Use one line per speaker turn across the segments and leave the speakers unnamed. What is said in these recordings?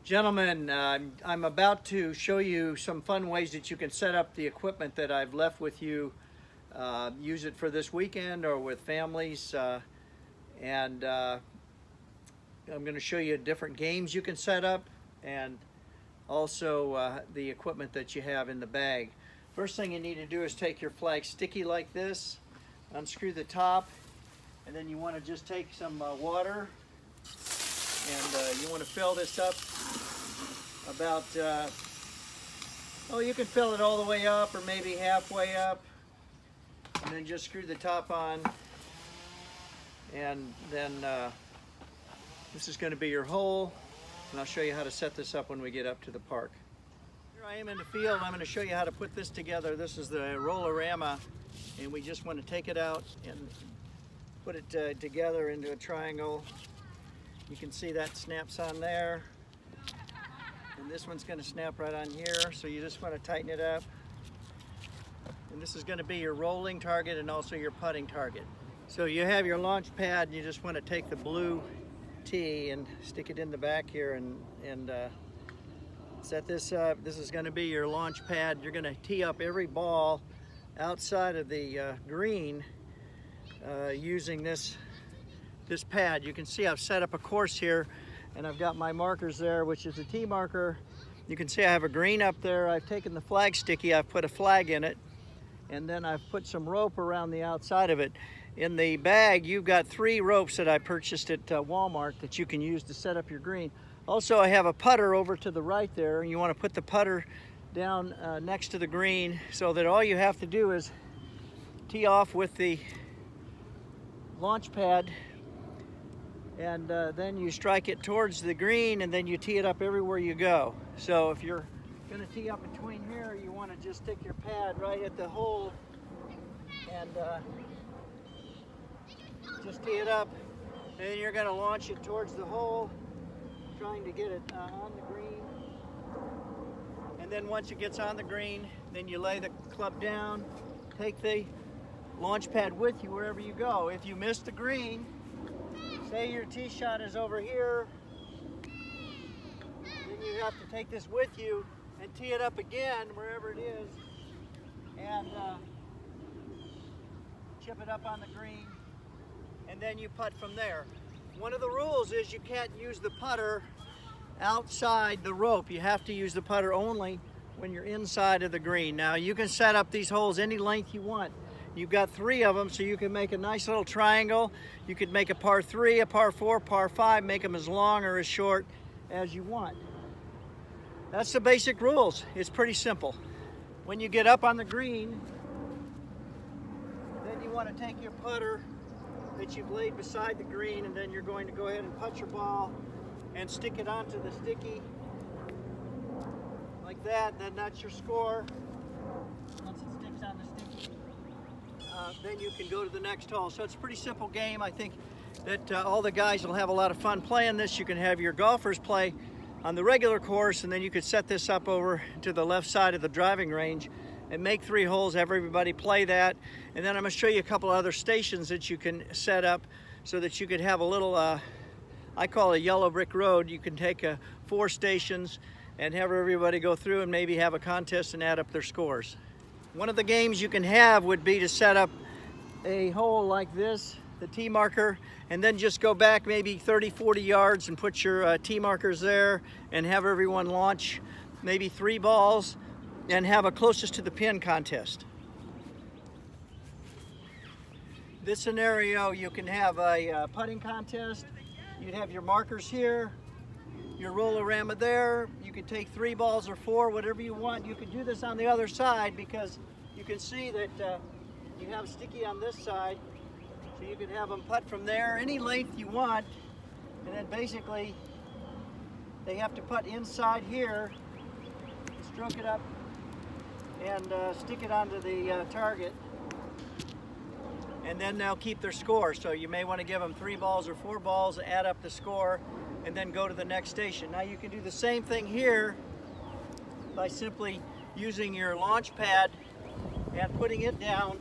Gentlemen, I'm about to show you some fun ways that you can set up the equipment that I've left with you. Use it for this weekend or with families. And I'm going to show you different games you can set up and also the equipment that you have in the bag. First thing you need to do is take your flag sticky like this, unscrew the top, and then you want to just take some water and you want to fill this up about, you can fill it all the way up or maybe halfway up, and then just screw the top on, and then this is going to be your hole, and I'll show you how to set this up when we get up to the park. Here I am in the field. I'm going to show you how to put this together. This is the Roll-O-Rama, and we just want to take it out and put it together into a triangle. You can see that snaps on there, and this one's going to snap right on here, so you just want to tighten it up. And this is going to be your rolling target and also your putting target. So you have your launch pad, and you just want to take the blue tee and stick it in the back here and set this up. This is going to be your launch pad. You're going to tee up every ball outside of the green using this pad. You can see I've set up a course here, and I've got my markers there, which is a tee marker. You can see I have a green up there. I've taken the flag sticky, I've put a flag in it, and then I've put some rope around the outside of it. In the bag, you've got 3 ropes that I purchased at Walmart that you can use to set up your green. Also, I have a putter over to the right there, and you want to put the putter down next to the green so that all you have to do is tee off with the launch pad, and then you strike it towards the green, and then you tee it up everywhere you go. So if you're going to tee up between here, you want to just stick your pad right at the hole and just tee it up, and then you're going to launch it towards the hole, trying to get it on the green. And then once it gets on the green, then you lay the club down, take the launch pad with you wherever you go. If you miss the green, say your tee shot is over here, then you have to take this with you and tee it up again wherever it is, and chip it up on the green, and then you putt from there. One of the rules is you can't use the putter outside the rope. You have to use the putter only when you're inside of the green. Now you can set up these holes any length you want. You've got 3 of them, so you can make a nice little triangle. You could make a par 3, a par 4, par 5, make them as long or as short as you want. That's the basic rules. It's pretty simple. When you get up on the green, then you want to take your putter that you've laid beside the green, and then you're going to go ahead and putt your ball and stick it onto the sticky like that. Then that's your score. Once it sticks on the sticky, then you can go to the next hole. So it's a pretty simple game. I think that all the guys will have a lot of fun playing this. You can have your golfers play on the regular course, and then you could set this up over to the left side of the driving range and make 3 holes, have everybody play that. And then I'm going to show you a couple other stations that you can set up so that you could have a little, I call it a yellow brick road. You can take 4 stations and have everybody go through and maybe have a contest and add up their scores. One of the games you can have would be to set up a hole like this, the tee marker, and then just go back maybe 30-40 yards and put your tee markers there and have everyone launch maybe 3 balls and have a closest to the pin contest. This scenario, you can have a putting contest. You'd have your markers here, your Roll-O-Rama there. You could take 3 balls or 4, whatever you want. You could do this on the other side because you can see that you have sticky on this side. So you could have them putt from there any length you want, and then basically they have to putt inside here, stroke it up, and stick it onto the target, and then they'll keep their score. So you may want to give them 3 balls or 4 balls, add up the score, and then go to the next station. Now you can do the same thing here by simply using your launch pad and putting it down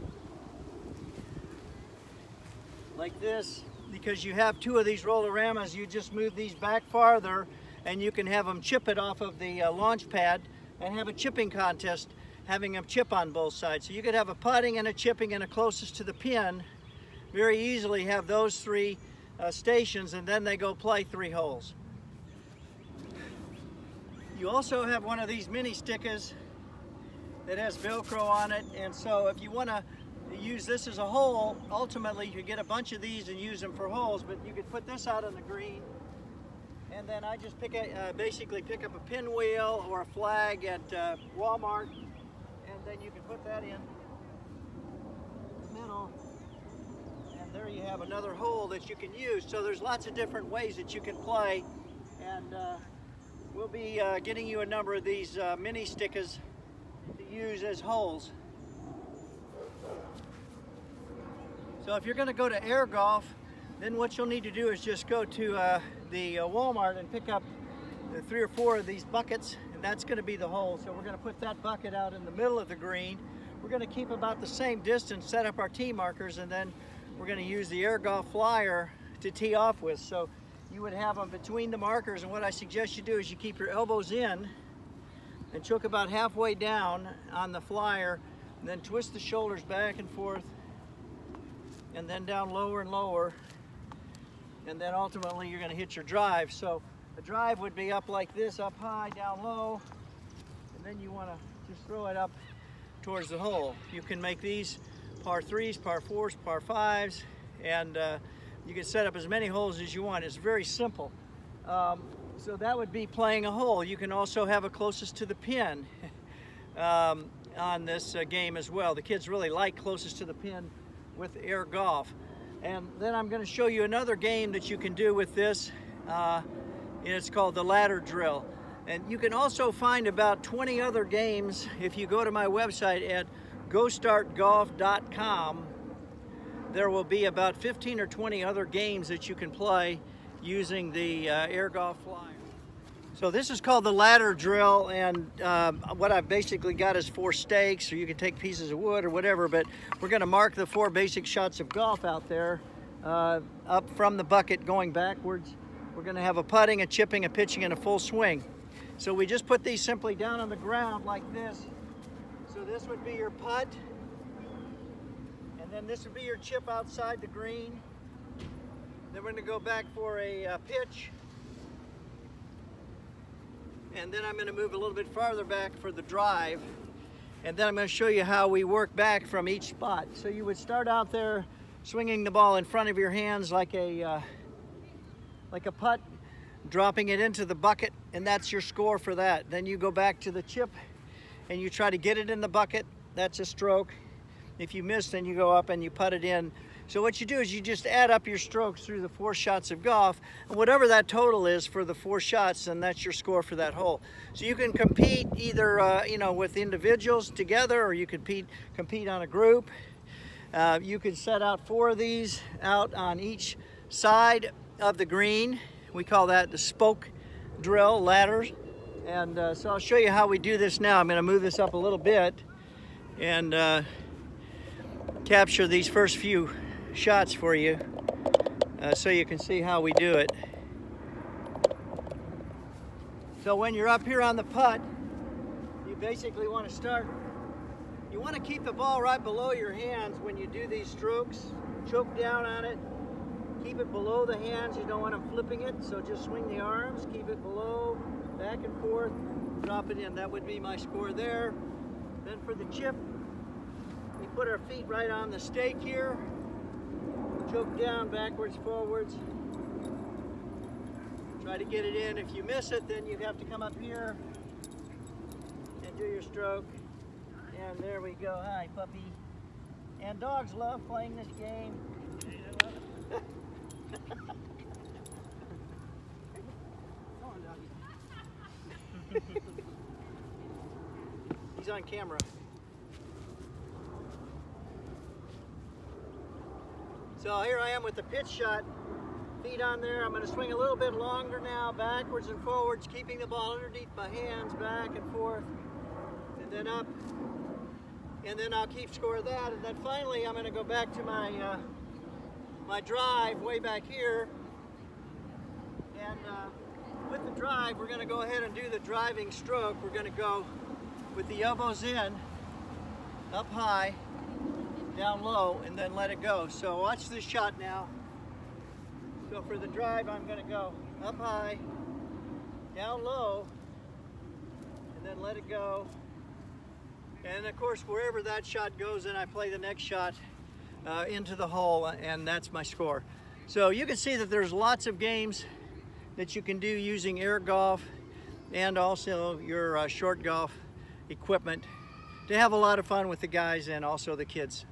like this. Because you have 2 of these Roll-O-Ramas, you just move these back farther and you can have them chip it off of the launch pad and have a chipping contest, having them chip on both sides. So you could have a putting and a chipping and a closest to the pin, very easily have those three stations, and then they go play 3 holes. You also have one of these mini stickers that has Velcro on it, and so if you want to use this as a hole, ultimately you could get a bunch of these and use them for holes, but you could put this out on the green, and then I just basically pick up a pinwheel or a flag at Walmart, and then you can put that in the middle, and there you have another hole that you can use. So there's lots of different ways that you can play, and we'll be getting you a number of these mini stickers to use as holes. So if you're going to go to air golf, then what you'll need to do is just go to the Walmart and pick up 3 or 4 of these buckets, and that's going to be the hole. So we're going to put that bucket out in the middle of the green. We're going to keep about the same distance, set up our tee markers, and then we're going to use the air golf flyer to tee off with. So you would have them between the markers, and what I suggest you do is you keep your elbows in and choke about halfway down on the flyer, and then twist the shoulders back and forth, and then down lower and lower, and then ultimately you're going to hit your drive. So the drive would be up like this, up high, down low, and then you want to just throw it up towards the hole. You can make these par 3s, par 4s, par 5s, and you can set up as many holes as you want. It's very simple. So that would be playing a hole. You can also have a closest to the pin on this game as well. The kids really like closest to the pin with air golf. And then I'm going to show you another game that you can do with this, and it's called the ladder drill. And you can also find about 20 other games if you go to my website at GoStartGolf.com. There will be about 15 or 20 other games that you can play using the air golf flyer. So this is called the ladder drill, and what I've basically got is 4 stakes, or you can take pieces of wood or whatever, but we're going to mark the 4 basic shots of golf out there up from the bucket going backwards. We're going to have a putting, a chipping, a pitching, and a full swing. So we just put these simply down on the ground like this. So this would be your putt, and then this would be your chip outside the green. Then we're going to go back for a pitch. And then I'm going to move a little bit farther back for the drive, and then I'm going to show you how we work back from each spot. So you would start out there swinging the ball in front of your hands like a putt, dropping it into the bucket, and that's your score for that. Then you go back to the chip and you try to get it in the bucket. That's a stroke. If you miss, then you go up and you putt it in. So what you do is you just add up your strokes through the 4 shots of golf, and whatever that total is for the 4 shots, then that's your score for that hole. So you can compete either with individuals together, or you could compete on a group. You could set out 4 of these out on each side of the green. We call that the spoke drill ladders. And so I'll show you how we do this now. I'm going to move this up a little bit and capture these first few shots for you so you can see how we do it. So when you're up here on the putt, you basically want to start, you want to keep the ball right below your hands when you do these strokes. Choke down on it, keep it below the hands. You don't want them flipping it, so just swing the arms, keep it below, back and forth, drop it in. That would be my score there. Then for the chip, we put our feet right on the stake here. Choke down, backwards, forwards. Try to get it in. If you miss it, then you have to come up here and do your stroke. And there we go. Hi, puppy. And dogs love playing this game. He's on camera. So here I am with the pitch shot, feet on there. I'm going to swing a little bit longer now, backwards and forwards, keeping the ball underneath my hands, back and forth, and then up. And then I'll keep score of that. And then finally, I'm going to go back to my my drive way back here. And with the drive, we're going to go ahead and do the driving stroke. We're going to go with the elbows in, up high, down low, and then let it go. So watch this shot now. So for the drive, I'm going to go up high, down low, and then let it go. And of course, wherever that shot goes, then I play the next shot into the hole, and that's my score. So you can see that there's lots of games that you can do using air golf and also your short golf equipment to have a lot of fun with the guys and also the kids.